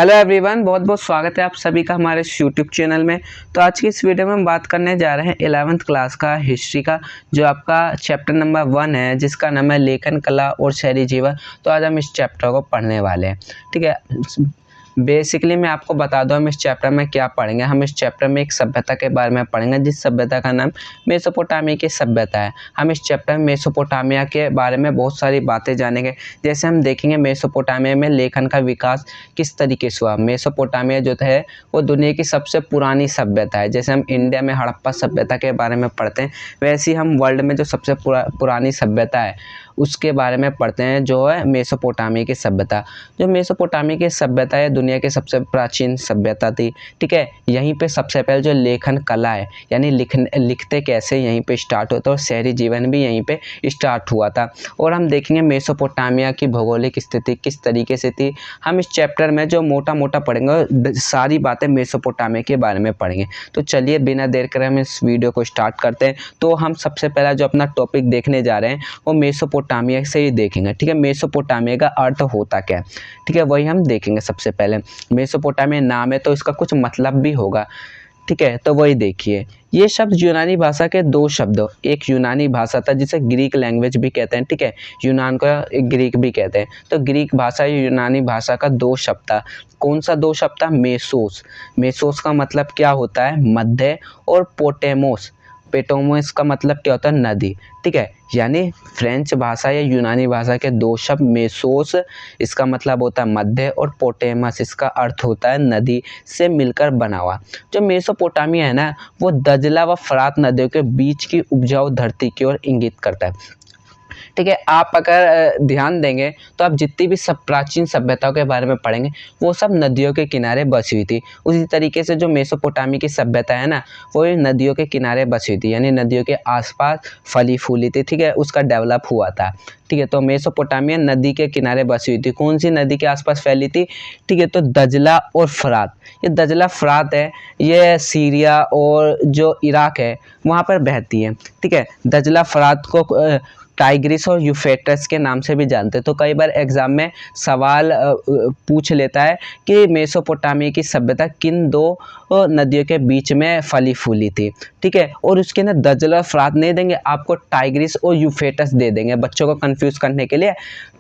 Hello everyone, बहुत बहुत स्वागत है आप सभी का हमारे यूट्यूब चैनल में। तो आज की इस वीडियो में हम बात करने जा रहे हैं 11th क्लास का हिस्ट्री का, जो आपका चैप्टर नंबर 1 है, जिसका नाम है लेखन कला और शहरी जीवन। तो आज हम इस चैप्टर को पढ़ने वाले हैं। ठीक है, बेसिकली मैं आपको बता दूं हम इस चैप्टर में क्या पढ़ेंगे। हम इस चैप्टर में एक सभ्यता के बारे में पढ़ेंगे, जिस सभ्यता का नाम मेसोपोटामिया की सभ्यता है। हम इस चैप्टर में मेसोपोटामिया के बारे में बहुत सारी बातें जानेंगे। जैसे हम देखेंगे मेसोपोटामिया में लेखन का विकास किस तरीके से हुआ। मेसोपोटामिया जो है वो दुनिया की सबसे पुरानी सभ्यता है। जैसे हम इंडिया में हड़प्पा सभ्यता के बारे में पढ़ते हैं, वैसे ही हम वर्ल्ड में जो सबसे पुरानी सभ्यता है उसके बारे में पढ़ते हैं, जो है मेसोपोटामिया की सभ्यता। जो मेसोपोटामिया की सभ्यता है दुनिया की सबसे प्राचीन सभ्यता थी। ठीक है, यहीं पे सबसे पहले जो लेखन कला है, यानी लिखते कैसे, यहीं पे स्टार्ट होता है, और शहरी जीवन भी यहीं पे स्टार्ट हुआ था। और हम देखेंगे मेसोपोटामिया की भौगोलिक स्थिति किस तरीके से थी। हम इस चैप्टर में जो मोटा मोटा पढ़ेंगे, सारी बातें मेसोपोटामिया के बारे में पढ़ेंगे। तो चलिए बिना देर करे हम इस वीडियो को स्टार्ट करते हैं। तो हम सबसे पहला जो अपना टॉपिक देखने जा रहे हैं वो मेसोपोटामिया से ही देखेंगे। ठीक है, मेसोपोटामिया का अर्थ होता क्या है, ठीक है, वही हम देखेंगे। सबसे पहले मेसोपोटामिया नाम है तो इसका कुछ मतलब भी होगा। ठीक है, तो वही देखिए। ये शब्द यूनानी भाषा के दो शब्द, एक यूनानी भाषा था जिसे ग्रीक लैंग्वेज भी कहते हैं। ठीक है, यूनान का ग्रीक भी कहते हैं। तो ग्रीक भाषा यूनानी भाषा का दो शब्द था। कौन सा दो शब्द था? मेसोस। मेसोस का मतलब क्या होता है? मध्य। और पोटेमोस, पेटोमोस का मतलब क्या होता है? नदी। ठीक है, यानी फ्रेंच भाषा या यूनानी भाषा के दो शब्द, मेसोस इसका मतलब होता है मध्य, और पोटेमस इसका अर्थ होता है नदी, से मिलकर बना हुआ। जो मेसोपोटामिया है ना, वो दजला व फरात नदियों के बीच की उपजाऊ धरती की ओर इंगित करता है। ठीक है, आप अगर ध्यान देंगे तो आप जितनी भी सब प्राचीन सभ्यताओं के बारे में पढ़ेंगे वो सब नदियों के किनारे बसी हुई थी। उसी तरीके से जो मेसोपोटामिया की सभ्यता है ना, वो नदियों के किनारे बसी हुई थी, यानी नदियों के आसपास फली फूली थी। ठीक है, उसका डेवलप हुआ था। ठीक है, तो मेसोपोटामिया नदी के किनारे बसी हुई थी। कौन सी नदी के आसपास फैली थी? ठीक है, तो दजला और फरात। ये दजला फरात है, ये सीरिया और जो इराक है वहाँ पर बहती है। ठीक है, दजला फरात को टाइग्रिस और यूफ्रेटिस के नाम से भी जानते हैं। तो कई बार एग्जाम में सवाल पूछ लेता है कि मेसोपोटामिया की सभ्यता किन दो नदियों के बीच में फली फूली थी। ठीक है, और उसके ना दजला फरात नहीं देंगे, आपको टाइग्रिस और यूफ्रेटिस दे देंगे, बच्चों को कंफ्यूज करने के लिए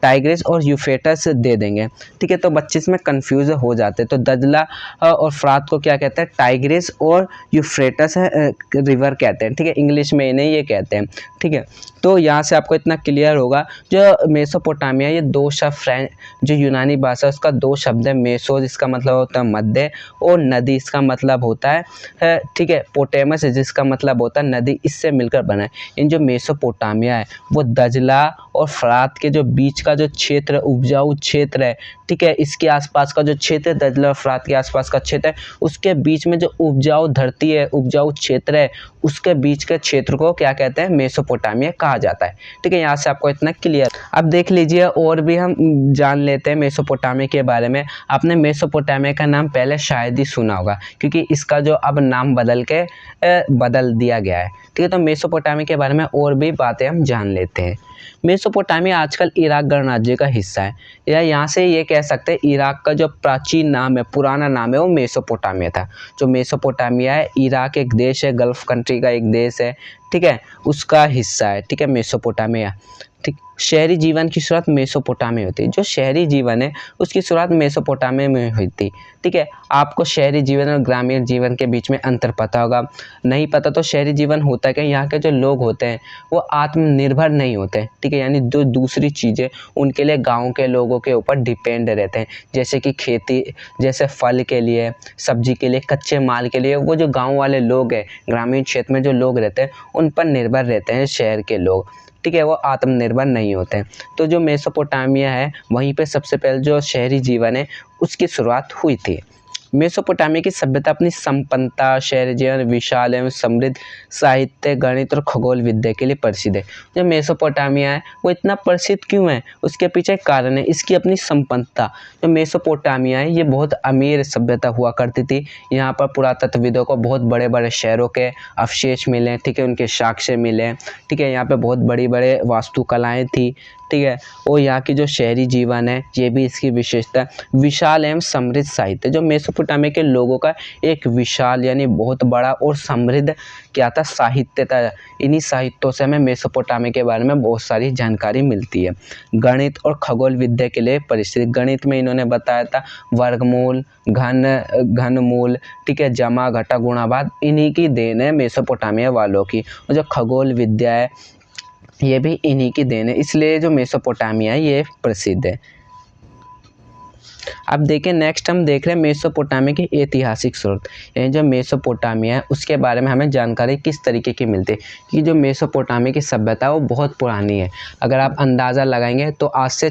टाइग्रिस और यूफ्रेटिस दे देंगे। ठीक है, तो बच्चे इसमें कंफ्यूज हो जाते हैं। तो दजला और फरात को क्या कहते हैं? टाइग्रिस और यूफ्रेटिस रिवर कहते हैं। ठीक है, इंग्लिश में इन्हें ये कहते हैं। ठीक है, तो यहाँ से आपको इतना क्लियर होगा। जो मेसोपोटामिया, ये दो शब्द जो यूनानी भाषा उसका दो शब्द है। मेसोस इसका मतलब होता है मध्य, और नदी इसका मतलब होता है ठीक है, पोटेमस जिसका मतलब होता है नदी, इससे मिलकर बना है। इन जो मेसोपोटामिया है वो दजला और फरात के जो बीच का जो क्षेत्र, उपजाऊ क्षेत्र है, ठीक है, इसके आसपास का जो क्षेत्र है, दजला और फरात के आसपास का क्षेत्र है, उसके बीच में जो उपजाऊ धरती है, उपजाऊ क्षेत्र है, उसके बीच के क्षेत्र को क्या कहते हैं? मेसोपोटामिया कहा जाता है। ठीक है, यहाँ से आपको इतना क्लियर। अब देख लीजिए, और भी हम जान लेते हैं मेसोपोटामिया के बारे में। आपने मेसोपोटामिया का नाम पहले शायद ही सुना होगा, क्योंकि इसका जो अब नाम बदल दिया गया है। ठीक है, तो मेसोपोटामिया के बारे में और भी बातें हम जान लेते हैं। मेसोपोटामिया आजकल इराक गणराज्य का हिस्सा है, या यहाँ से ये कह सकते हैं इराक का जो प्राचीन नाम है, पुराना नाम है, वो मेसोपोटामिया था। जो मेसोपोटामिया है, इराक एक देश है, गल्फ कंट्री का एक देश है। ठीक है, उसका हिस्सा है। ठीक है, मेसोपोटामिया। ठीक, शहरी जीवन की शुरुआत मेसोपोटामिया होती है। जो शहरी जीवन है उसकी शुरुआत मेसोपोटामिया में हुई थी। ठीक है, आपको शहरी जीवन और ग्रामीण जीवन के बीच में अंतर पता होगा। नहीं पता तो शहरी जीवन होता क्या, यहाँ के जो लोग होते हैं वो आत्मनिर्भर नहीं होते। ठीक है, यानी जो दूसरी चीज़ें उनके लिए गाँव के लोगों के ऊपर डिपेंड रहते हैं, जैसे कि खेती, जैसे फल के लिए, सब्जी के लिए, कच्चे माल के लिए। वो जो गाँव वाले लोग हैं, ग्रामीण क्षेत्र में जो लोग रहते हैं, उन पर निर्भर रहते हैं शहर के लोग। ठीक है, वो आत्मनिर्भर नहीं होते हैं। तो जो मेसोपोटामिया है वहीं पे सबसे पहले जो शहरी जीवन है उसकी शुरुआत हुई थी। मेसोपोटामिया की सभ्यता अपनी संपन्नता, शहरी जीवन, विशाल एवं समृद्ध साहित्य, गणित और खगोल विद्या के लिए प्रसिद्ध है। जो मेसोपोटामिया है वो इतना प्रसिद्ध क्यों है? उसके पीछे एक कारण है, इसकी अपनी संपन्नता। जो मेसोपोटामिया है ये बहुत अमीर सभ्यता हुआ करती थी। यहाँ पर पुरातत्वविदों को बहुत बड़े बड़े शहरों के अवशेष मिले। ठीक है, उनके साक्ष्य मिले। ठीक है, यहाँ पे बहुत बड़ी बड़े वास्तुकलाएँ थी। ठीक है। और यहाँ की जो शहरी जीवन है ये भी इसकी विशेषता है। विशाल एवं समृद्ध साहित्य, जो मेसोपोटामिया के लोगों का एक विशाल यानी बहुत बड़ा और समृद्ध क्या था, साहित्य था। इन्हीं साहित्यों से हमें मेसोपोटामिया के बारे में बहुत सारी जानकारी मिलती है। गणित और खगोल विद्या के लिए परिचित, गणित में इन्होंने बताया था वर्गमूल, घनमूल, ठीक है, जमा घटा गुणा भाग, इन्हीं की देन है मेसोपोटामिया वालों की। और जो खगोल विद्या है ये भी इन्हीं की देन है, इसलिए जो मेसोपोटामिया है ये प्रसिद्ध है। अब देखें नेक्स्ट हम देख रहे हैं मेसोपोटामिया के ऐतिहासिक स्रोत, यानी जो मेसोपोटामिया है उसके बारे में हमें जानकारी किस तरीके की मिलती है कि जो मेसोपोटामिया की सभ्यता है वो बहुत पुरानी है। अगर आप अंदाज़ा लगाएंगे तो आज से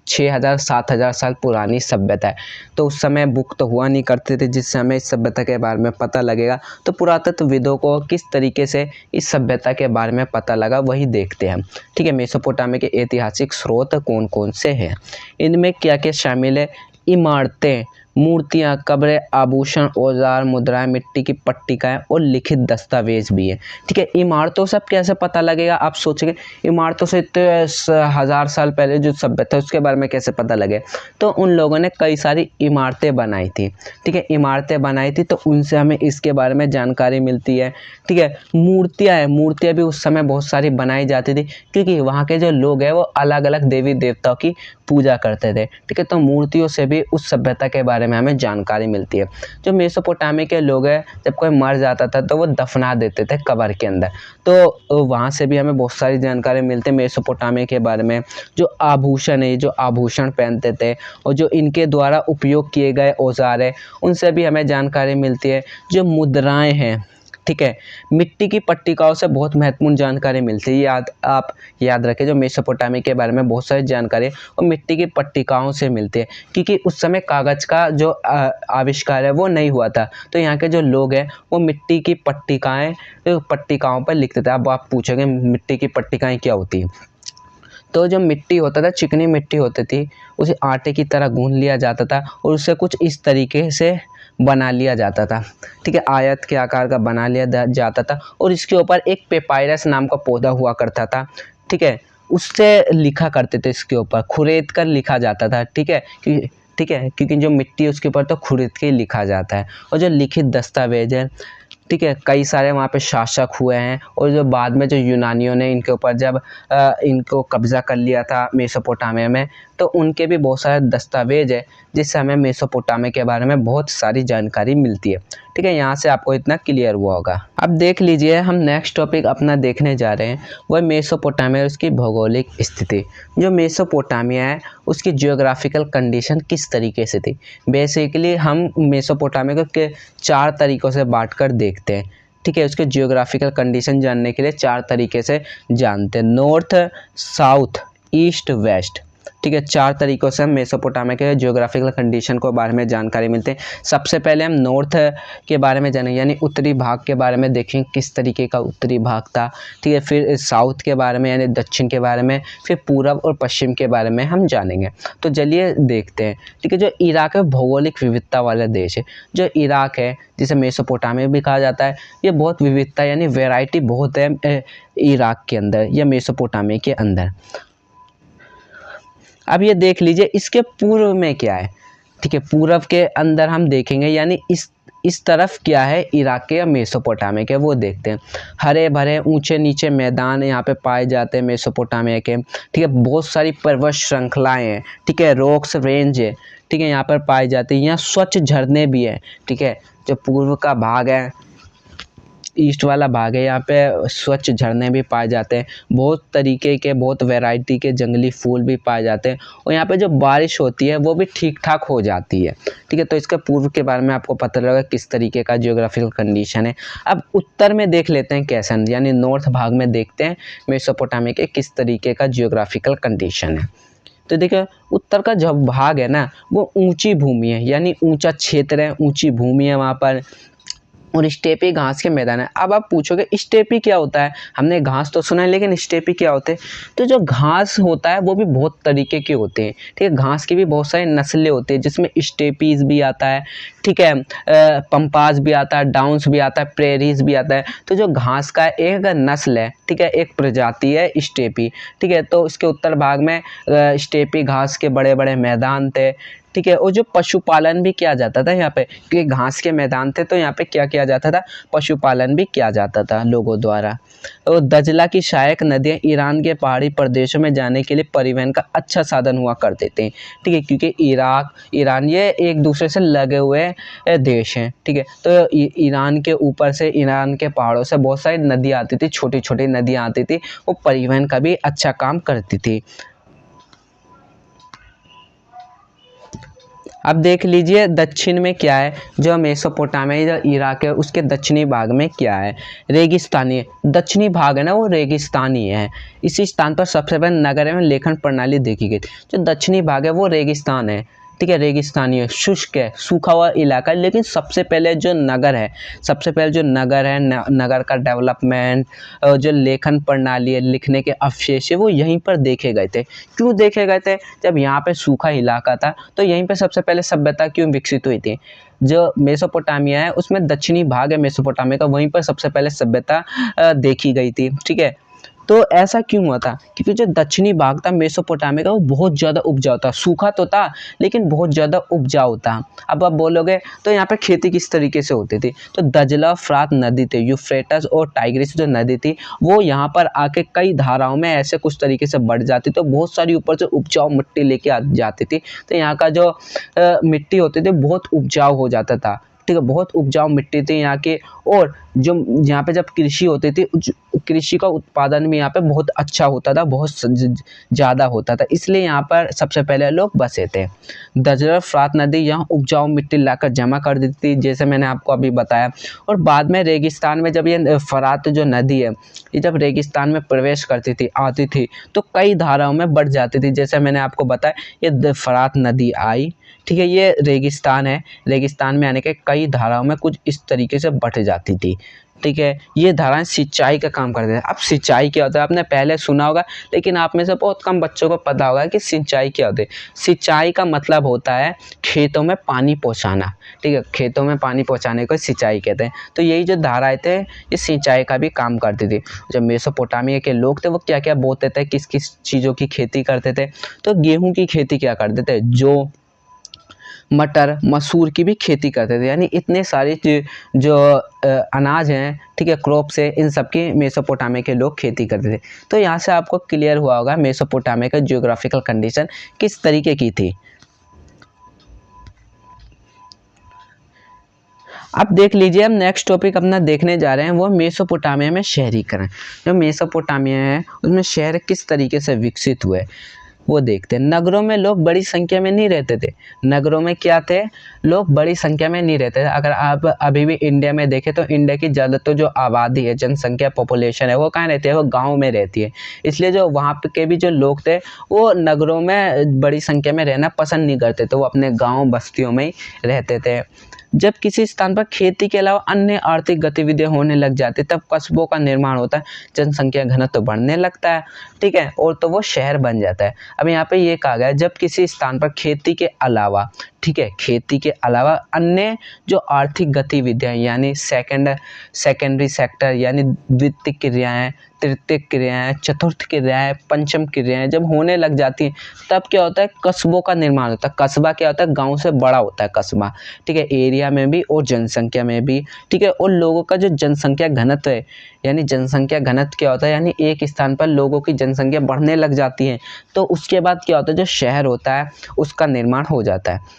6000 7000 साल पुरानी सभ्यता है। तो उस समय बुक तो हुआ नहीं करते थे जिससे हमें इस सभ्यता के बारे में पता लगेगा। तो पुरातत्वविदों को किस तरीके से इस सभ्यता के बारे में पता लगा वही देखते हैं हम, ठीक है। मेसोपोटामिया के ऐतिहासिक स्रोत कौन कौन से हैं, इनमें क्या क्या शामिल है, इमारतें, मूर्तियाँ, कब्रें, आभूषण, औजार, मुद्राएं, मिट्टी की पट्टिकाएं और लिखित दस्तावेज भी है, ठीक है। इमारतों से अब कैसे पता लगेगा, आप सोचेंगे इमारतों से इतने 1000 साल पहले जो सभ्यता है उसके बारे में कैसे पता लगे। तो उन लोगों ने कई सारी इमारतें बनाई थी, ठीक है, इमारतें बनाई थी तो उनसे हमें इसके बारे में जानकारी मिलती है, ठीक है। मूर्तियाँ हैं, मूर्तियाँ भी उस समय बहुत सारी बनाई जाती थी क्योंकि वहाँ के जो लोग हैं वो अलग अलग देवी देवताओं की पूजा करते थे, ठीक है। तो मूर्तियों से भी उस सभ्यता के बारे में हमें जानकारी मिलती है। जो मेसोपोटामिया के लोग हैं जब कोई मर जाता था तो वो दफना देते थे कब्र के अंदर, तो वहाँ से भी हमें बहुत सारी जानकारी मिलती है मेसोपोटामिया के बारे में। जो आभूषण है, जो आभूषण पहनते थे और जो इनके द्वारा उपयोग किए गए औजार है उनसे भी हमें जानकारी मिलती है। जो मुद्राएं हैं, ठीक है, मिट्टी की पट्टिकाओं से बहुत महत्वपूर्ण जानकारी मिलती है। आप याद रखें जो मेसोपोटामिया के बारे में बहुत सारी जानकारी और मिट्टी की पट्टिकाओं से मिलती है क्योंकि उस समय कागज़ का जो आविष्कार है वो नहीं हुआ था। तो यहाँ के जो लोग हैं वो मिट्टी की पट्टिकाओं पर लिखते थे। अब आप पूछोगे मिट्टी की पट्टिकाएँ क्या होती हैं, तो जो मिट्टी होता था, चिकनी मिट्टी होती थी, उसे आटे की तरह गूंथ लिया जाता था और उसे कुछ इस तरीके से बना लिया जाता था, ठीक है, आयत के आकार का बना लिया जाता था और इसके ऊपर एक पेपायरस नाम का पौधा हुआ करता था, ठीक है, उससे लिखा करते थे, इसके ऊपर खुरेद कर लिखा जाता था, ठीक है, क्योंकि जो मिट्टी है उसके ऊपर तो खुरेद के लिखा जाता है। और जो लिखित दस्तावेज है, ठीक है, कई सारे वहाँ पे शासक हुए हैं और जो बाद में जो यूनानियों ने इनके ऊपर जब इनको कब्ज़ा कर लिया था मेसोपोटामिया में, तो उनके भी बहुत सारे दस्तावेज है जिससे हमें मेसोपोटामिया के बारे में बहुत सारी जानकारी मिलती है, ठीक है। यहाँ से आपको इतना क्लियर हुआ होगा। अब देख लीजिए हम नेक्स्ट टॉपिक अपना देखने जा रहे हैं, वह मेसोपोटामिया और उसकी भौगोलिक स्थिति। जो मेसोपोटामिया है उसकी जियोग्राफिकल कंडीशन किस तरीके से थी। बेसिकली हम मेसोपोटामिया को 4 तरीक़ों से बांट कर देखते हैं, ठीक है। उसके जियोग्राफिकल कंडीशन जानने के लिए 4 तरीके से जानते हैं, नॉर्थ, साउथ, ईस्ट, वेस्ट, ठीक है। 4 तरीक़ों से हम मेसोपोटामिया के जियोग्राफिकल कंडीशन को बारे में जानकारी मिलते हैं। सबसे पहले हम नॉर्थ के बारे में जानेंगे, यानी उत्तरी भाग के बारे में देखेंगे किस तरीके का उत्तरी भाग था, ठीक है। फिर साउथ के बारे में यानी दक्षिण के बारे में, फिर पूरब और पश्चिम के बारे में हम जानेंगे। तो चलिए देखते हैं, ठीक है। जो इराक है भौगोलिक विविधता वाला देश है। जो इराक है जिसे मेसोपोटामिया भी कहा जाता है, ये बहुत विविधता यानी वेराइटी बहुत है इराक के अंदर या मेसोपोटामिया के अंदर। अब ये देख लीजिए इसके पूर्व में क्या है, ठीक है, पूर्व के अंदर हम देखेंगे यानी इस तरफ क्या है इराक के या मेसोपोटामिया के, वो देखते हैं। हरे भरे ऊंचे नीचे मैदान यहाँ पे पाए जाते हैं मेसोपोटामिया के, ठीक है। बहुत सारी पर्वत श्रृंखलाएँ हैं, ठीक है, रॉक्स रेंज है, ठीक है, यहाँ पर पाई जाती है। यहाँ स्वच्छ झरने भी हैं, ठीक है। जो पूर्व का भाग है, ईस्ट वाला भाग है, यहाँ पे स्वच्छ झरने भी पाए जाते हैं। बहुत तरीके के बहुत वैरायटी के जंगली फूल भी पाए जाते हैं और यहाँ पे जो बारिश होती है वो भी ठीक ठाक हो जाती है, ठीक है। तो इसके पूर्व के बारे में आपको पता लगा किस तरीके का जियोग्राफिकल कंडीशन है। अब उत्तर में देख लेते हैं कैसा, यानी नॉर्थ भाग में देखते हैं मेसोपोटामिया के किस तरीके का जियोग्राफिकल कंडीशन है। तो देखिए उत्तर का जो भाग है ना वो ऊंची भूमि है, यानी ऊंचा क्षेत्र है, ऊंची भूमि है वहाँ पर, और स्टेपी घास के मैदान है। अब आप पूछोगे स्टेपी क्या होता है, हमने घास तो सुना है लेकिन स्टेपी क्या होते हैं। तो जो घास होता है वो भी बहुत तरीके के होते हैं, ठीक है। घास की भी बहुत सारी नस्लें होती है जिसमें स्टेपीज भी आता है, ठीक है, पंपास भी आता है, डाउन्स भी आता है, प्रेरीज भी आता है। तो जो घास का एक नस्ल है, ठीक है, एक प्रजाति है स्टेपी, ठीक है। तो इसके उत्तर भाग में स्टेपी घास के बड़े बड़े मैदान थे, ठीक है। और जो पशुपालन भी किया जाता था यहाँ पे, क्योंकि घास के मैदान थे तो यहाँ पे क्या किया जाता था, पशुपालन भी किया जाता था लोगों द्वारा। और दजला की सहायक नदियाँ ईरान के पहाड़ी प्रदेशों में जाने के लिए परिवहन का अच्छा साधन हुआ करते थे, ठीक है, क्योंकि इराक ईरान ये एक दूसरे से लगे हुए देश हैं, ठीक है। तो ईरान के ऊपर से, ईरान के पहाड़ों से बहुत सारी नदियाँ आती थी, छोटी छोटी नदियाँ आती थी, वो परिवहन का भी अच्छा काम करती थी। अब देख लीजिए दक्षिण में क्या है, जो मेसोपोटामिया जो इराक है उसके दक्षिणी भाग में क्या है, रेगिस्तानी है। दक्षिणी भाग है ना वो रेगिस्तानी है। इसी स्थान पर सबसे पहले नगर एवं लेखन प्रणाली देखी गई। जो दक्षिणी भाग है वो रेगिस्तान है, ठीक है, रेगिस्तानी है, शुष्क है, सूखा हुआ इलाका है। लेकिन सबसे पहले जो नगर है, सबसे पहले जो नगर है, नगर का डेवलपमेंट, जो लेखन प्रणाली है, लिखने के अवशेष है, वो यहीं पर देखे गए थे। क्यों देखे गए थे? जब यहाँ पे सूखा इलाका था तो यहीं पे सबसे पहले सभ्यता क्यों विकसित हुई थी। जो मेसोपोटामिया है उसमें दक्षिणी भाग है मेसोपोटामिया का, वहीं पर सबसे पहले सभ्यता देखी गई थी, ठीक है। तो ऐसा क्यों हुआ था? क्योंकि जो दक्षिणी भाग था मेसोपोटामिया का वो बहुत ज़्यादा उपजाऊ था, सूखा तो था लेकिन बहुत ज़्यादा उपजाऊ था। अब आप बोलोगे तो यहाँ पे खेती किस तरीके से होती थी? तो दजला फ्रात नदी थी, यूफ्रेटस और टाइग्रिस जो नदी थी वो यहाँ पर आके कई धाराओं में ऐसे कुछ तरीके से बढ़ जाती, तो बहुत सारी ऊपर से उपजाऊ मिट्टी लेके आ जाती थी। तो यहाँ का जो मिट्टी होती थी बहुत उपजाऊ हो जाता था, ठीक है, बहुत उपजाऊ मिट्टी थी यहाँ की। और जो यहाँ पे जब कृषि होती थी, कृषि का उत्पादन भी यहाँ पे बहुत अच्छा होता था, बहुत ज़्यादा होता था, इसलिए यहाँ पर सबसे पहले लोग बसे थे। दजला फ्रात नदी यहाँ उपजाऊ मिट्टी लाकर जमा कर देती थी, जैसे मैंने आपको अभी बताया। और बाद में रेगिस्तान में जब ये फरात जो नदी है ये जब रेगिस्तान में प्रवेश करती थी, आती थी, तो कई धाराओं में बढ़ जाती थी। जैसे मैंने आपको बताया ये फरात नदी आई, ठीक है, ये रेगिस्तान है, रेगिस्तान में आने के कई धाराओं में कुछ इस तरीके से बढ़ जाती थी, ठीक है। ये धाराएं सिंचाई का काम करते हैं। अब सिंचाई क्या होता है आपने पहले सुना होगा, लेकिन आप में से बहुत कम बच्चों को पता होगा कि सिंचाई क्या होती है। सिंचाई का मतलब होता है खेतों में पानी पहुंचाना, ठीक है, खेतों में पानी पहुंचाने को सिंचाई कहते हैं। तो यही जो धाराएं थे ये सिंचाई का भी काम करती थी। जब मेसोपोटामिया के लोग थे वो क्या क्या बोते थे, किस किस चीज़ों की खेती करते थे? तो गेहूँ की खेती क्या करते थे, जो मटर मसूर की भी खेती करते थे। यानी इतने सारे जो अनाज हैं, ठीक है, क्रॉप्स है, इन सब की मेसोपोटामिया के लोग खेती करते थे। तो यहाँ से आपको क्लियर हुआ होगा मेसोपोटामिया का जियोग्राफिकल कंडीशन किस तरीके की थी। अब देख लीजिए, हम नेक्स्ट टॉपिक अपना देखने जा रहे हैं वो मेसोपोटामिया में शहरीकरण। जो मेसोपोटामिया है उसमें शहर किस तरीके से विकसित हुए वो देखते हैं। नगरों में लोग बड़ी संख्या में नहीं रहते थे। नगरों में क्या थे, लोग बड़ी संख्या में नहीं रहते थे। अगर आप अभी भी इंडिया में देखें तो इंडिया की ज़्यादातर जो आबादी है, जनसंख्या, पॉपुलेशन है, वो कहाँ रहती है, वो गांव में रहती है। इसलिए जो वहाँ के भी जो लोग थे वो नगरों में बड़ी संख्या में रहना पसंद नहीं करते थे, वो अपने गाँव बस्तियों में ही रहते थे। जब किसी स्थान पर खेती के अलावा अन्य आर्थिक गतिविधियां होने लग जाती तब कस्बों का निर्माण होता है, जनसंख्या घनत्व तो बढ़ने लगता है, ठीक है, और तो वो शहर बन जाता है। अब यहाँ पे ये कहा गया है जब किसी स्थान पर खेती के अलावा, ठीक है, खेती के अलावा अन्य जो आर्थिक गतिविधियां यानी सेकेंडरी सेक्टर यानी द्वितीय क्रियाएं, तृतीय क्रियाएं, चतुर्थ क्रियाएं, पंचम क्रियाएं जब होने लग जाती हैं तब क्या होता है, कस्बों का निर्माण होता है। कस्बा क्या होता है, गांव से बड़ा होता है कस्बा, ठीक है, एरिया में भी और जनसंख्या में भी, ठीक है। और लोगों का जो जनसंख्या घनत्व है, यानी जनसंख्या घनत्व क्या होता है, यानी एक स्थान पर लोगों की जनसंख्या बढ़ने लग जाती है तो उसके बाद क्या होता है, जो शहर होता है उसका निर्माण हो जाता है।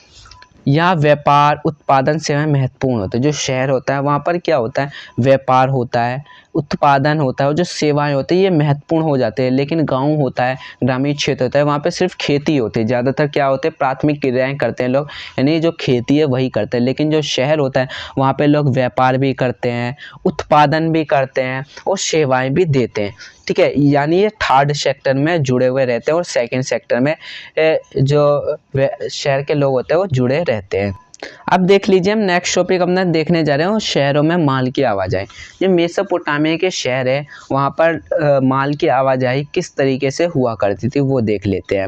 यहाँ व्यापार, उत्पादन, सेवाएं महत्वपूर्ण होते हैं। जो शहर होता है वहाँ पर क्या होता है, व्यापार होता है, उत्पादन होता है और जो सेवाएं होती है ये महत्वपूर्ण हो जाते हैं। लेकिन गांव होता है, ग्रामीण क्षेत्र होता है, वहाँ पे सिर्फ खेती होती है। ज़्यादातर क्या होते हैं, प्राथमिक क्रियाएं करते हैं लोग, यानी जो खेती है वही करते हैं। लेकिन जो शहर होता है वहाँ पे लोग व्यापार भी करते हैं, उत्पादन भी करते हैं और सेवाएं भी देते हैं, ठीक है। यानी ये थर्ड सेक्टर में जुड़े हुए रहते हैं और सेकंड सेक्टर में जो शहर के लोग होते हैं वो जुड़े रहते हैं। अब देख लीजिए, हम नेक्स्ट टॉपिक अपना देखने जा रहे हैं शहरों में माल की आवाजाही। जो मेसोपोटामिया के शहर है वहाँ पर माल की आवाजाही किस तरीके से हुआ करती थी वो देख लेते हैं।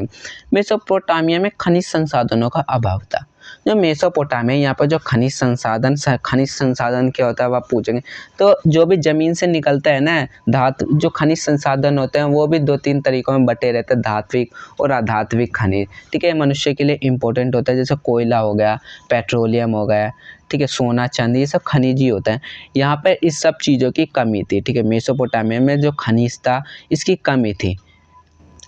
मेसोपोटामिया में खनिज संसाधनों का अभाव था। जो मेसोपोटामिया, यहाँ पर जो खनिज संसाधन क्या होता है वो आप पूछेंगे तो जो भी ज़मीन से निकलता है ना धातु, जो खनिज संसाधन होते हैं वो भी 2-3 तरीक़ों में बटे रहते हैं, धात्विक और अधात्विक खनिज। ठीक है, मनुष्य के लिए इम्पोर्टेंट होता है, जैसे कोयला हो गया, पेट्रोलियम हो गया, ठीक है, सोना चांदी, ये सब खनिज ही होता है। यहाँ पर इस सब चीज़ों की कमी थी। ठीक है, मेसोपोटामिया में जो खनिज था इसकी कमी थी।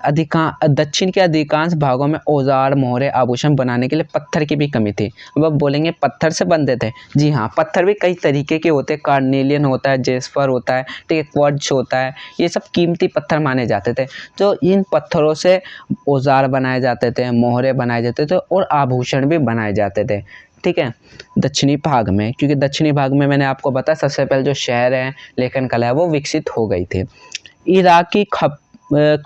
दक्षिण के अधिकांश भागों में औजार, मोहरे, आभूषण बनाने के लिए पत्थर की भी कमी थी। अब आप बोलेंगे पत्थर से बनते थे, जी हाँ, पत्थर भी कई तरीके के होते हैं, कार्नेलियन होता है, जेस्पर होता है, ठीक है, क्वार्ट्ज होता है, ये सब कीमती पत्थर माने जाते थे। तो इन पत्थरों से औजार बनाए जाते थे, मोहरे बनाए जाते थे और आभूषण भी बनाए जाते थे। ठीक है, दक्षिणी भाग में, क्योंकि दक्षिणी भाग में मैंने आपको बताया सबसे पहले जो शहर है लेखन कला है वो विकसित हो गई थी। इराकी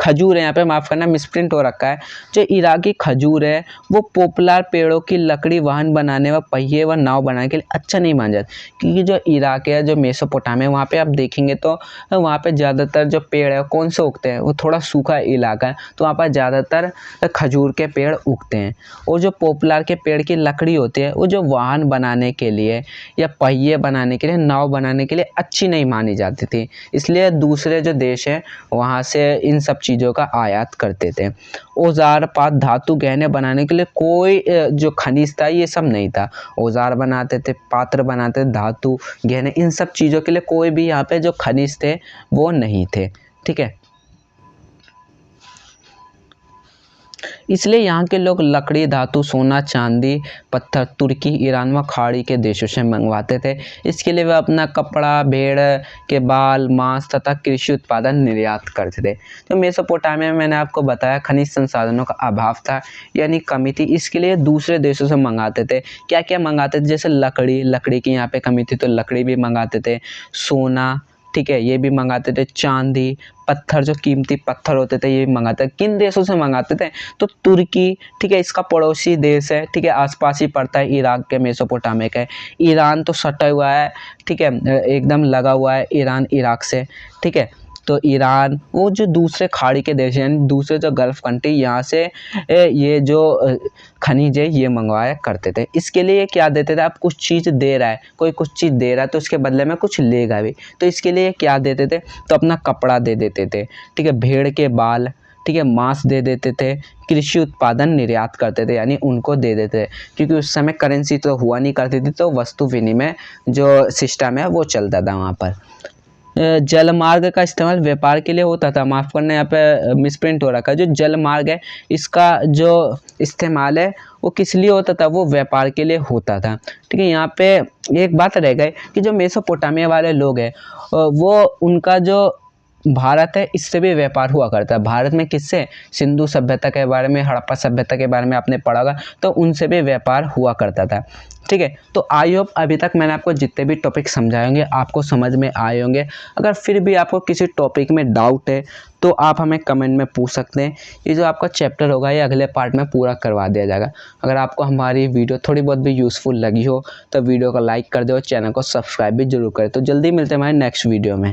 खजूर है, यहाँ पे माफ़ करना मिसप्रिंट हो रखा है। जो इराकी खजूर है वो पॉपुलर पेड़ों की लकड़ी वाहन बनाने व पहिए व नाव बनाने के लिए अच्छा नहीं माना जाता, क्योंकि जो इराक है, जो मेसोपोटामिया, वहाँ पे आप देखेंगे तो वहाँ पे ज़्यादातर जो पेड़ है कौन से उगते हैं, वो थोड़ा सूखा इलाका है तो वहाँ पर ज़्यादातर खजूर के पेड़ उगते हैं। और जो पॉपुलर के पेड़ की लकड़ी होती है वो जो वाहन बनाने के लिए या पहिए बनाने के लिए, नाव बनाने के लिए अच्छी नहीं मानी जाती थी, इसलिए दूसरे जो देश हैं वहाँ से इन सब चीज़ों का आयात करते थे। औजार, पात, धातु, गहने बनाने के लिए कोई जो खनिज था ये सब नहीं था। औजार बनाते थे, पात्र बनाते थे, धातु, गहने, इन सब चीज़ों के लिए कोई भी यहाँ पे जो खनिज थे वो नहीं थे। ठीक है, इसलिए यहाँ के लोग लकड़ी, धातु, सोना, चांदी, पत्थर तुर्की, ईरान व खाड़ी के देशों से मंगवाते थे। इसके लिए वे अपना कपड़ा, भेड़ के बाल, मांस तथा कृषि उत्पादन निर्यात करते थे। तो मेसोपोटामिया में मैंने आपको बताया खनिज संसाधनों का अभाव था, यानी कमी थी, इसके लिए दूसरे देशों से मंगाते थे। क्या क्या मंगाते थे, जैसे लकड़ी की यहाँ पे कमी थी तो लकड़ी भी मंगाते थे, सोना, ठीक है, ये भी मंगाते थे, चांदी, पत्थर, जो कीमती पत्थर होते थे ये भी मंगाते थे। किन देशों से मंगाते थे, तो तुर्की, ठीक है, इसका पड़ोसी देश है, ठीक है, आसपास ही पड़ता है इराक के, मेसोपोटामिया का है। ईरान तो सटा हुआ है, ठीक है, एकदम लगा हुआ है ईरान इराक से। ठीक है, तो ईरान, वो जो दूसरे खाड़ी के देश हैं, दूसरे जो गल्फ कंट्री, यहाँ से ये जो खनिज है ये मंगवाया करते थे। इसके लिए क्या देते थे, आप कुछ चीज़ दे रहा है, कोई कुछ चीज़ दे रहा है तो उसके बदले में कुछ लेगा भी, तो इसके लिए क्या देते थे, तो अपना कपड़ा दे देते थे, ठीक है, भेड़ के बाल, ठीक है, मांस दे देते थे, कृषि उत्पादन निर्यात करते थे, यानी उनको दे देते थे, क्योंकि उस समय करेंसी तो हुआ नहीं करती थी, तो वस्तु विनिमय जो सिस्टम है वो चलता था वहाँ पर। जलमार्ग का इस्तेमाल व्यापार के लिए होता था, माफ़ करना यहाँ पे मिसप्रिंट हो रखा है। जो जलमार्ग है इसका जो इस्तेमाल है वो किस लिए होता था, वो व्यापार के लिए होता था। ठीक है, यहाँ पे एक बात रह गई कि जो मेसोपोटामिया वाले लोग हैं वो, उनका जो भारत है इससे भी व्यापार हुआ करता है। भारत में किससे, सिंधु सभ्यता के बारे में, हड़प्पा सभ्यता के बारे में आपने पढ़ा होगा, तो उनसे भी व्यापार हुआ करता था। ठीक है, तो आई होप अभी तक मैंने आपको जितने भी टॉपिक समझाए होंगे आपको समझ में आए होंगे। अगर फिर भी आपको किसी टॉपिक में डाउट है तो आप हमें कमेंट में पूछ सकते हैं। ये जो आपका चैप्टर होगा ये अगले पार्ट में पूरा करवा दिया जाएगा। अगर आपको हमारी वीडियो थोड़ी बहुत भी यूज़फुल लगी हो तो वीडियो को लाइक कर दो और चैनल को सब्सक्राइब भी जरूर करें। तो जल्दी मिलते हैं हमारे नेक्स्ट वीडियो में।